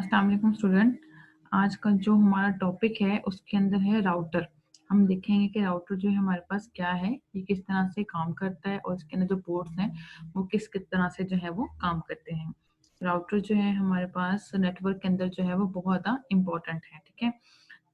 अस्सलाम वालेकुम स्टूडेंट। आज का जो हमारा टॉपिक है उसके अंदर है राउटर। हम देखेंगे कि राउटर जो है हमारे पास क्या है, ये किस तरह से काम करता है और इसके अंदर जो पोर्ट्स हैं वो किस किस तरह से जो है वो काम करते हैं। राउटर जो है हमारे पास नेटवर्क के अंदर जो है वो बहुत ज़्यादा इम्पोर्टेंट है। ठीक है,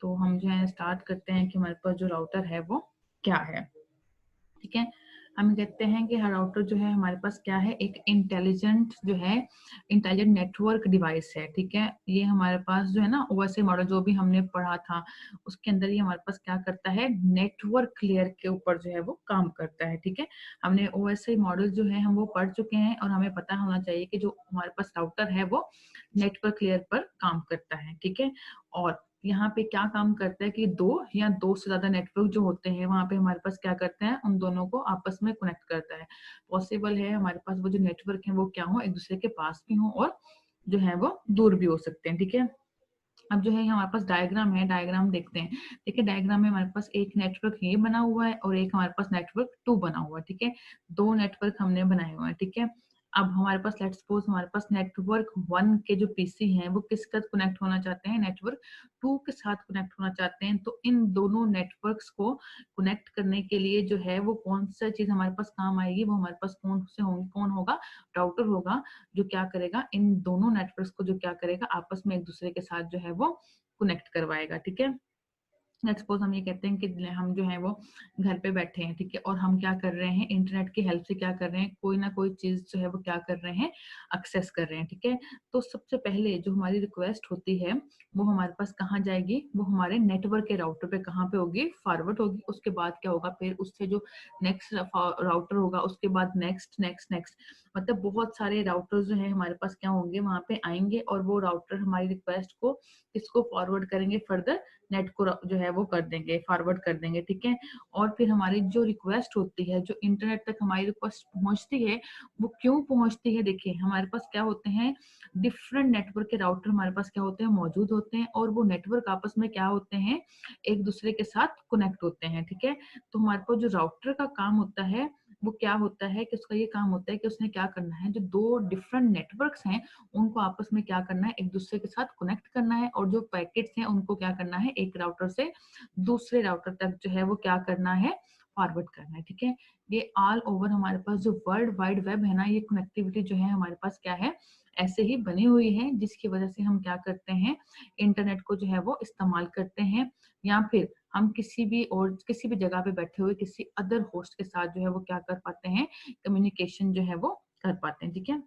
तो हम जो है स्टार्ट करते हैं कि हमारे पास जो राउटर है वो क्या है। ठीक है, हम कहते हैं कि हर राउटर जो है हमारे पास क्या है, एक इंटेलिजेंट नेटवर्क डिवाइस है। ठीक है, ये हमारे पास जो है ना ओएसआई मॉडल जो भी हमने पढ़ा था उसके अंदर ये हमारे पास क्या करता है, नेटवर्क लेयर के ऊपर जो है वो काम करता है। ठीक है, हमने ओएसआई मॉडल जो है हम वो पढ़ चुके हैं और हमें पता होना चाहिए कि जो हमारे पास राउटर है वो नेटवर्क लेयर पर काम करता है। ठीक है, और यहाँ पे क्या काम करता है कि दो या दो से ज्यादा नेटवर्क जो होते हैं वहां पे हमारे पास क्या करते हैं, उन दोनों को आपस में कनेक्ट करता है। पॉसिबल है हमारे पास वो जो नेटवर्क है वो क्या हो, एक दूसरे के पास भी हो और जो है वो दूर भी हो सकते हैं। ठीक है, अब जो है हमारे पास डायग्राम है, डायग्राम देखते हैं। देखिए डायग्राम में हमारे पास एक नेटवर्क ये बना हुआ है और एक हमारे पास नेटवर्क 2 बना हुआ है। ठीक है, दो नेटवर्क हमने बनाए हुए हैं। ठीक है, अब हमारे पास लेट्स सपोज हमारे पास नेटवर्क 1 के जो पीसी हैं वो किस साथ कनेक्ट होना चाहते हैं, नेटवर्क 2 के साथ कनेक्ट होना चाहते हैं। तो इन दोनों नेटवर्क्स को कनेक्ट करने के लिए जो है वो कौन सा चीज हमारे पास काम आएगी, वो हमारे पास कौन से होंगे, कौन होगा, राउटर होगा, जो क्या करेगा, इन दोनों नेटवर्क्स को जो क्या करेगा आपस में एक दूसरे के साथ जो है वो कनेक्ट करवाएगा। ठीक है, लेट्स सपोज हम ये कहते हैं कि हम जो है वो घर पे बैठे हैं। ठीक है, और हम क्या कर रहे हैं, इंटरनेट की हेल्प से क्या कर रहे हैं, कोई ना कोई चीज जो है वो क्या कर रहे हैं, एक्सेस कर रहे हैं। ठीक है, तो सबसे पहले जो हमारी रिक्वेस्ट होती है वो हमारे पास कहाँ जाएगी, वो हमारे नेटवर्क के राउटर पे कहाँ पे होगी, फॉरवर्ड होगी। उसके बाद क्या होगा, फिर उससे जो नेक्स्ट राउटर होगा उसके बाद नेक्स्ट नेक्स्ट नेक्स्ट, मतलब बहुत सारे राउटर जो है हमारे पास क्या होंगे, वहां पे आएंगे और वो राउटर हमारी रिक्वेस्ट को किसको फॉरवर्ड करेंगे, फर्दर नेट को जो है वो कर देंगे, फॉरवर्ड कर देंगे। ठीक है, और फिर हमारी जो रिक्वेस्ट होती है, जो इंटरनेट तक हमारी रिक्वेस्ट पहुंचती है, वो क्यों पहुंचती है, देखिए हमारे पास क्या होते हैं, डिफरेंट नेटवर्क के राउटर हमारे पास क्या होते हैं, मौजूद होते हैं और वो नेटवर्क आपस में क्या होते हैं, एक दूसरे के साथ कनेक्ट होते हैं। ठीक है, तो हमारे पास जो राउटर का काम होता है वो क्या होता है कि उसका ये काम होता है कि उसने क्या करना है, जो दो डिफरेंट नेटवर्क्स हैं उनको आपस में क्या करना है, एक दूसरे के साथ कनेक्ट करना है और जो पैकेट्स हैं उनको क्या करना है, एक राउटर से दूसरे राउटर तक जो है वो क्या करना है, फॉरवर्ड करना है। ठीक है, ये ऑल ओवर हमारे पास जो वर्ल्ड वाइड वेब है ना, ये कनेक्टिविटी जो है हमारे पास क्या है, ऐसे ही बनी हुई है, जिसकी वजह से हम क्या करते हैं, इंटरनेट को जो है वो इस्तेमाल करते हैं, या फिर हम किसी भी जगह पे बैठे हुए किसी अदर होस्ट के साथ जो है वो क्या कर पाते हैं, कम्युनिकेशन जो है वो कर पाते हैं। ठीक है,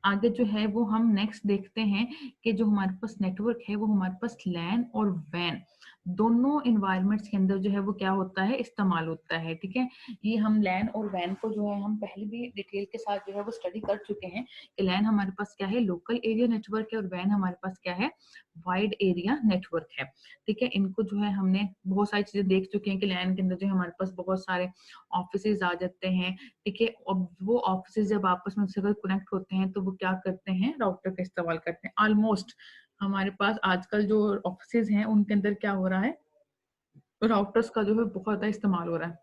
आगे जो है वो हम नेक्स्ट देखते हैं कि जो हमारे पास नेटवर्क है वो हमारे पास लैन और वैन दोनों इन्वायरमेंट्स के अंदर जो है वो क्या होता है, इस्तेमाल होता है। ठीक है, ये हम लैन और वैन को जो है हम पहले भी डिटेल के साथ जो है वो स्टडी कर चुके हैं कि लैन हमारे पास क्या है, लोकल एरिया नेटवर्क है, और वैन हमारे पास क्या है, वाइड एरिया नेटवर्क है। ठीक है, इनको जो है हमने बहुत सारी चीजें देख चुके हैं कि लैन के अंदर जो है हमारे पास बहुत सारे ऑफिस आ जाते हैं। ठीक है, अब वो ऑफिस जब आपस में अगर कनेक्ट होते हैं तो वो क्या करते हैं, राउटर का इस्तेमाल करते हैं। ऑलमोस्ट हमारे पास आजकल जो ऑफिस हैं उनके अंदर क्या हो रहा है, राउटर्स का जो है बहुत ज्यादा इस्तेमाल हो रहा है।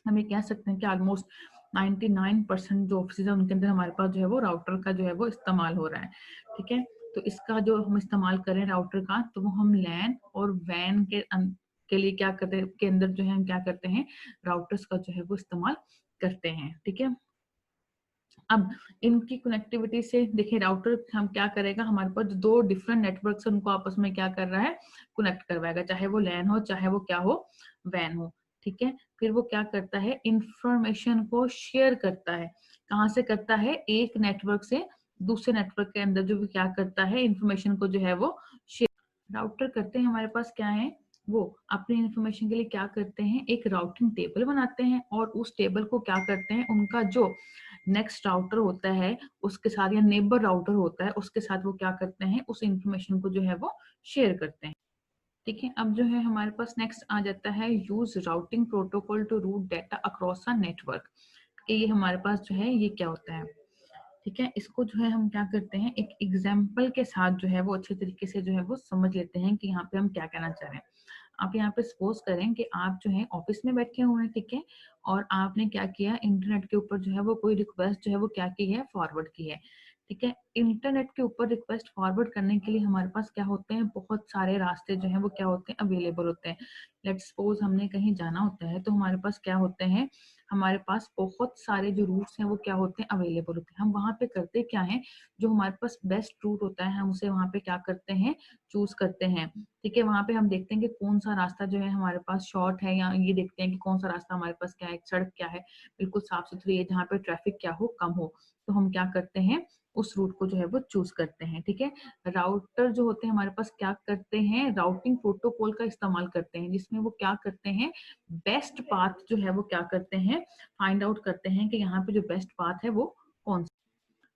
हम ये कह सकते हैं कि ऑलमोस्ट 99% जो ऑफिस है उनके अंदर हमारे पास जो है वो राउटर का जो है वो इस्तेमाल हो रहा है। ठीक है, तो इसका जो हम इस्तेमाल करें राउटर का, तो वो हम लैन और वैन के लिए क्या करते हैं, के अंदर जो है हम क्या करते हैं, राउटर्स का जो है वो इस्तेमाल करते हैं। ठीक है, अब इनकी कनेक्टिविटी से देखिए राउटर हम क्या करेगा, हमारे पास दो डिफरेंट नेटवर्क से उनको आपस में क्या कर रहा है, कनेक्ट करवाएगा, चाहे वो लैन हो चाहे वो क्या हो, वैन हो। ठीक है, फिर वो क्या करता है, इंफॉर्मेशन को शेयर करता है। कहाँ से करता है, एक नेटवर्क से दूसरे नेटवर्क के अंदर जो भी क्या करता है, इंफॉर्मेशन को जो है वो शेयर। राउटर करते हैं हमारे पास क्या है, वो अपनी इंफॉर्मेशन के लिए क्या करते हैं, एक राउटिंग टेबल बनाते हैं और उस टेबल को क्या करते हैं, उनका जो नेक्स्ट राउटर होता है उसके साथ या नेबर राउटर होता है उसके साथ वो क्या करते हैं, उस इंफॉर्मेशन को जो है वो शेयर करते हैं। ठीक है, अब जो है हमारे पास नेक्स्ट आ जाता है, use routing protocol to route data across a network. ये हमारे पास जो है ये क्या होता है। ठीक है, इसको जो है हम क्या करते हैं, एक एग्जाम्पल के साथ जो है वो अच्छे तरीके से जो है वो समझ लेते हैं कि यहाँ पे हम क्या कहना चाह रहे हैं। आप यहाँ पे सपोज करें कि आप जो है ऑफिस में बैठे हुए हैं। ठीक है, और आपने क्या किया, इंटरनेट के ऊपर जो है वो कोई रिक्वेस्ट जो है वो क्या की है, फॉरवर्ड की है। ठीक है। इंटरनेट के ऊपर रिक्वेस्ट फॉरवर्ड करने के लिए हमारे पास क्या होते हैं, बहुत सारे रास्ते जो हैं वो क्या होते हैं, अवेलेबल होते हैं। लेट्स सपोज हमने कहीं जाना होता है तो हमारे पास क्या होते हैं, हमारे पास बहुत सारे जो रूट्स हैं वो क्या होते हैं, अवेलेबल होते हैं। हम वहाँ पे करते क्या है, जो हमारे पास बेस्ट रूट होता है हम उसे वहाँ पे क्या करते हैं, चूज करते हैं। ठीक है, वहाँ पे हम देखते हैं कि कौन सा रास्ता जो है हमारे पास शॉर्ट है, या ये देखते हैं कि कौन सा रास्ता हमारे पास क्या है, सड़क क्या है, बिल्कुल साफ सुथरी है, जहाँ पे ट्रैफिक क्या हो, कम हो। तो हम क्या करते हैं, उस रूट को जो है वो चूज करते हैं। ठीक है, राउटर जो होते हैं हमारे पास क्या करते हैं, राउटिंग प्रोटोकॉल का इस्तेमाल करते हैं, जिसमें वो क्या करते हैं, बेस्ट पाथ जो है वो क्या करते हैं, फाइंड आउट करते हैं कि यहाँ पे जो बेस्ट पाथ है वो कौन सा।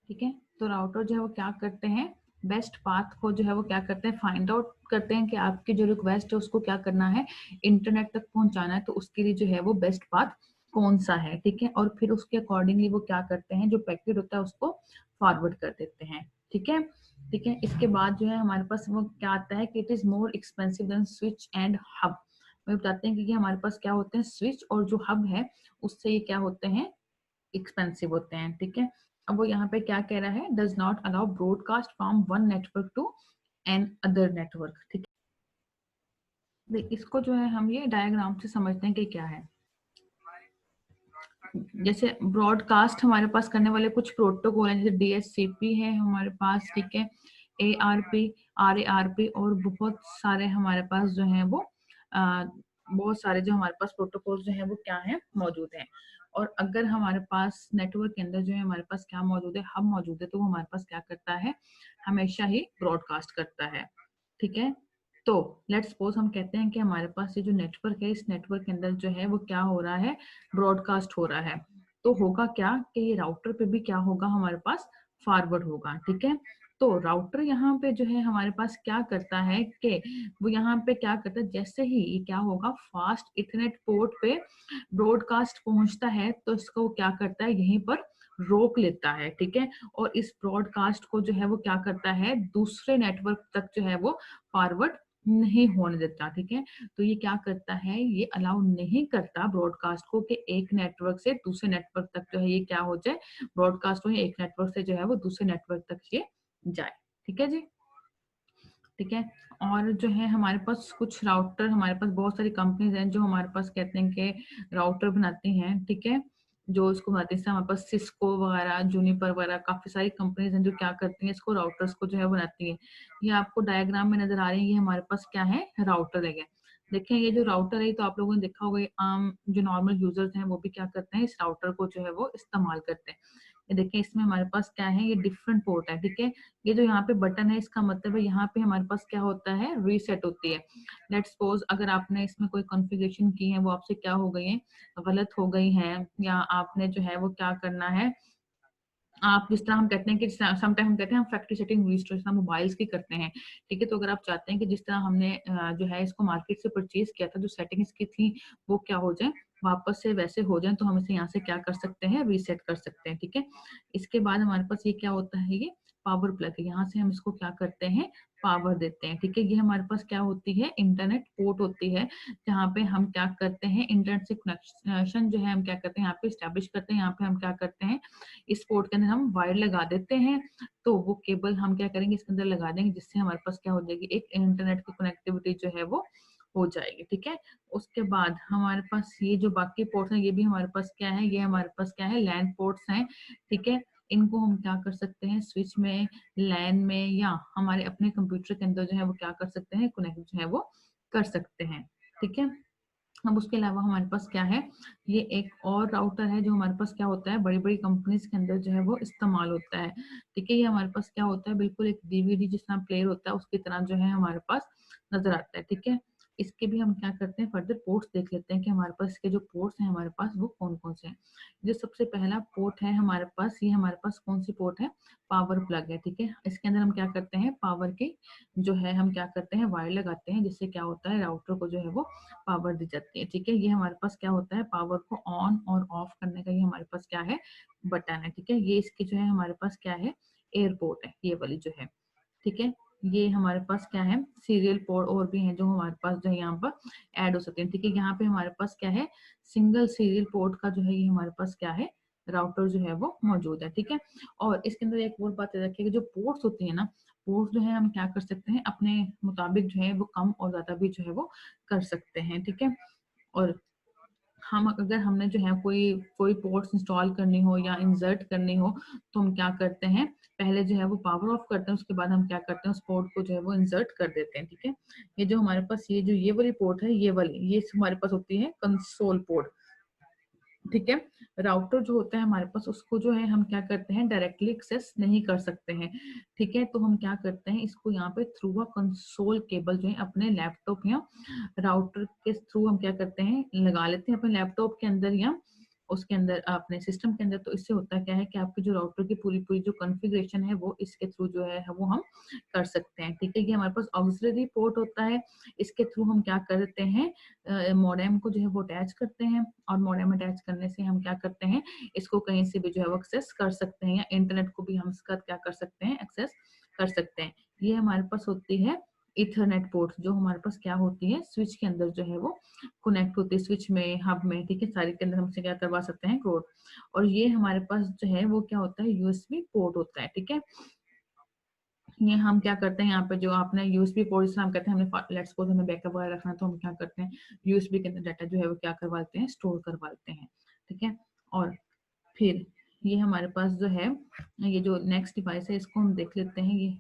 ठीक है, तो राउटर जो है वो क्या करते हैं, बेस्ट पाथ को जो है वो क्या करते हैं, फाइंड आउट करते हैं कि आपकी जो रिक्वेस्ट है उसको क्या करना है, इंटरनेट तक पहुंचाना है, तो उसके लिए जो है वो बेस्ट पाथ कौन सा है। ठीक है, और फिर उसके अकॉर्डिंगली वो क्या करते हैं, जो पैकेट होता है उसको फॉरवर्ड कर देते हैं। ठीक है, ठीक है, इसके बाद जो है हमारे पास वो क्या आता है कि it is more expensive than switch and hub. वो बताते हैं कि हमारे पास क्या होते हैं, स्विच और जो हब है उससे ये क्या होते हैं, एक्सपेंसिव होते हैं। ठीक है, अब वो यहाँ पे क्या कह रहा है, does not allow broadcast from one network to another network. ठीक है, इसको जो है हम ये डायग्राम से समझते हैं कि क्या है। जैसे ब्रॉडकास्ट हमारे पास करने वाले कुछ प्रोटोकॉल हैं, जैसे डीएससीपी है हमारे पास, ठीक है, एआरपी, आरएआरपी, और बहुत सारे हमारे पास जो है वो बहुत सारे जो हमारे पास प्रोटोकॉल जो है वो क्या है, मौजूद हैं। और अगर हमारे पास नेटवर्क के अंदर जो है हमारे पास क्या मौजूद है, हब मौजूद है, तो वो हमारे पास क्या करता है, हमेशा ही ब्रॉडकास्ट करता है। ठीक है, तो लेट्स सपोज हम कहते हैं कि हमारे पास ये जो नेटवर्क है, इस नेटवर्क के अंदर जो है वो क्या हो रहा है, ब्रॉडकास्ट हो रहा है। तो होगा क्या कि ये राउटर पे भी क्या होगा, हमारे पास फॉरवर्ड होगा। ठीक है, तो राउटर यहाँ पे जो है हमारे पास क्या करता है कि वो यहाँ पे क्या करता है, जैसे ही ये क्या होगा, फास्ट इथरनेट पोर्ट पे ब्रॉडकास्ट पहुंचता है, तो इसको वो क्या करता है, यहीं पर रोक लेता है। ठीक है, और इस ब्रॉडकास्ट को जो है वो क्या करता है, दूसरे नेटवर्क तक जो है वो फॉरवर्ड नहीं होने देता। ठीक है, तो ये क्या करता है, ये अलाउ नहीं करता ब्रॉडकास्ट को कि एक नेटवर्क से दूसरे नेटवर्क तक जो है ये क्या हो जाए, ब्रॉडकास्ट हो, एक नेटवर्क से जो है वो दूसरे नेटवर्क तक ये जाए। ठीक है जी, ठीक है। और जो है हमारे पास कुछ राउटर, हमारे पास बहुत सारी कंपनीज हैं जो हमारे पास कहते हैं कि राउटर बनाती हैं। ठीक है, जो इसको बनाती है, हमारे पास सिस्को वगैरह, जूनिपर वगैरह, काफी सारी कंपनीज हैं जो क्या करती हैं, इसको राउटर्स को जो है बनाती है। ये आपको डायग्राम में नजर आ रही है, ये हमारे पास क्या है, राउटर है। देखें ये जो राउटर है तो आप लोगों ने देखा होगा, आम जो नॉर्मल यूजर्स हैं वो भी क्या करते हैं, इस राउटर को जो है वो इस्तेमाल करते हैं। ये देखिए इसमें हमारे पास क्या है, ये डिफरेंट पोर्ट है। ठीक है, ये जो यहाँ पे बटन है इसका मतलब है यहाँ पे हमारे पास क्या होता है, रीसेट होती है। लेट्स सपोज अगर आपने इसमें कोई कॉन्फ़िगरेशन की है, वो आपसे क्या हो गई है, गलत हो गई है, या आपने जो है वो क्या करना है, आप जिस तरह हम कहते हैं कि समटाइम हम कहते हैं हम फैक्ट्री सेटिंग रिस्टोर मोबाइल्स की करते हैं। ठीक है, तो अगर आप चाहते हैं कि जिस तरह हमने जो है इसको मार्केट से परचेज किया था, जो सेटिंग्स की थी वो क्या हो जाए, वापस से वैसे हो जाए, तो हम इसे यहाँ से क्या कर सकते हैं, रीसेट कर सकते हैं। ठीक है, इसके बाद हमारे पास ये क्या होता है, ये पावर प्लग है, यहाँ से हम इसको क्या करते हैं, पावर देते हैं। ठीक है, ये हमारे पास क्या होती है, इंटरनेट पोर्ट होती है, जहाँ पे हम क्या करते हैं, इंटरनेट से कनेक्शन जो है हम क्या करते हैं, यहाँ पे स्टैब्लिश करते हैं। यहाँ पे हम क्या करते हैं, इस पोर्ट के अंदर हम वायर लगा देते हैं, तो वो केबल हम क्या करेंगे, इसके अंदर लगा देंगे, जिससे हमारे पास क्या हो जाएगी, एक इंटरनेट की कनेक्टिविटी जो है वो हो जाएगी। ठीक है, उसके बाद हमारे पास ये जो बाकी पोर्ट्स हैं, ये भी हमारे पास क्या है, ये हमारे पास क्या है, लैन पोर्ट्स हैं। ठीक है, इनको हम क्या कर सकते हैं, स्विच में, लैन में, या हमारे अपने कंप्यूटर के अंदर जो है वो क्या कर सकते हैं, कनेक्ट जो है वो कर सकते हैं। ठीक है, अब उसके अलावा हमारे पास क्या है, ये एक और राउटर है जो हमारे पास क्या होता है, बड़ी बड़ी कंपनीज के अंदर जो है वो इस्तेमाल होता है। ठीक है, ये हमारे पास क्या होता है, बिल्कुल एक डीवीडी जिस तरह प्लेयर होता है उसकी तरह जो है हमारे पास नजर आता है। ठीक है, इसके भी हम क्या करते हैं, फर्दर पोर्ट्स देख लेते हैं कि हमारे पास इसके जो पोर्ट्स हैं हमारे पास वो कौन कौन से हैं। जो सबसे पहला पोर्ट है हमारे पास, ये हमारे पास कौन सी पोर्ट है, पावर प्लग है। ठीक है, इसके अंदर हम क्या करते हैं, पावर की जो है हम क्या करते हैं, वायर लगाते हैं, जिससे क्या होता है, राउटर को जो है वो पावर दी जाती है। ठीक है, ये हमारे पास क्या होता है, पावर को ऑन और ऑफ करने का ये हमारे पास क्या है, बटन है। ठीक है, ये इसकी जो है हमारे पास क्या है, एयरपोर्ट है, ये वाली जो है। ठीक है, ये हमारे पास क्या है, सीरियल पोर्ट और भी हैं जो हमारे पास जो है यहाँ पर ऐड हो सकते हैं। ठीक है, यहाँ पे हमारे पास क्या है, सिंगल सीरियल पोर्ट का जो है ये हमारे पास क्या है, राउटर जो है वो मौजूद है, ठीक है। और इसके अंदर एक और बात याद रखिए कि जो पोर्ट्स होती है ना, पोर्ट्स जो है हम क्या कर सकते हैं अपने मुताबिक जो है वो कम और ज़्यादा भी जो है वो कर सकते हैं, ठीक है। और हम अगर हमने जो है कोई कोई पोर्ट्स इंस्टॉल करनी हो या इंसर्ट करनी हो, तो हम क्या करते हैं, पहले जो है वो पावर ऑफ करते हैं, उसके बाद हम क्या करते हैं उस पोर्ट को जो है वो इंसर्ट कर देते हैं, ठीक है। ये जो हमारे पास ये वाली पोर्ट है, ये हमारे पास होती है कंसोल पोर्ट, ठीक है। राउटर जो होता है हमारे पास उसको जो है हम क्या करते हैं डायरेक्टली एक्सेस नहीं कर सकते हैं, ठीक है। तो हम क्या करते हैं इसको यहाँ पे थ्रू अ कंसोल केबल जो है अपने लैपटॉप या राउटर के थ्रू हम क्या करते हैं लगा लेते हैं अपने लैपटॉप के अंदर या उसके अंदर अपने सिस्टम के अंदर। तो इससे होता क्या है कि आपकी जो राउटर की पूरी पूरी जो कॉन्फ़िगरेशन है वो इसके थ्रू जो है वो हम कर सकते हैं, ठीक है। ये हमारे पास ऑक्सिलरी पोर्ट होता है, इसके थ्रू हम क्या करते हैं मॉडेम को जो है वो अटैच करते हैं, और मॉडेम अटैच करने से हम क्या करते हैं इसको कहीं से भी जो है वो एक्सेस कर सकते हैं, या इंटरनेट को भी हम इसका क्या कर सकते हैं एक्सेस कर सकते हैं। ये हमारे पास होती है इथरनेट पोर्ट, जो हमारे पास क्या होती है स्विच के अंदर जो है वो कनेक्ट होती है, स्विच में, हब में, ठीक है, सारे के अंदर हमसे क्या करवा सकते हैं कोड। और ये हमारे पास जो है वो क्या होता है यूएसबी पोर्ट होता है, ठीक है। ये हम क्या करते हैं यहाँ पे जो आपने यूएसबी पोर्ट जिसे हम कहते हैं हमने लेट्स सपोज हमें बैकअप वगैरह रखना है, तो हम क्या करते हैं यूएसबी के अंदर डाटा जो है वो क्या करवा लेते हैं स्टोर करवा लेते हैं, ठीक है। और फिर ये हमारे पास जो है ये जो नेक्स्ट डिवाइस है इसको हम देख लेते हैं, ये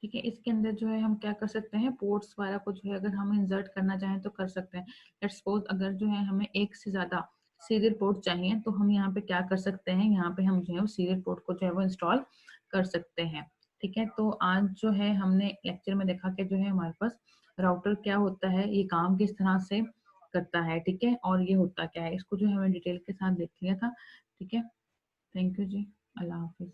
ठीक है। इसके अंदर जो है हम क्या कर सकते हैं पोर्ट्स वगैरह को जो है अगर हम इंसर्ट करना चाहें तो कर सकते हैं। लेट्स सपोज अगर जो है हमें एक से ज्यादा सीरियल पोर्ट चाहिए, तो हम यहाँ पे क्या कर सकते हैं, यहाँ पे हम जो है सीरियल पोर्ट को जो है वो इंस्टॉल कर सकते हैं, ठीक है। तो आज जो है हमने लेक्चर में देखा कि जो है हमारे पास राउटर क्या होता है, ये काम किस तरह से करता है, ठीक है, और ये होता क्या है, इसको जो है हमें डिटेल के साथ देख लिया था, ठीक है। थैंक यू जी, अल्लाह हाफिज।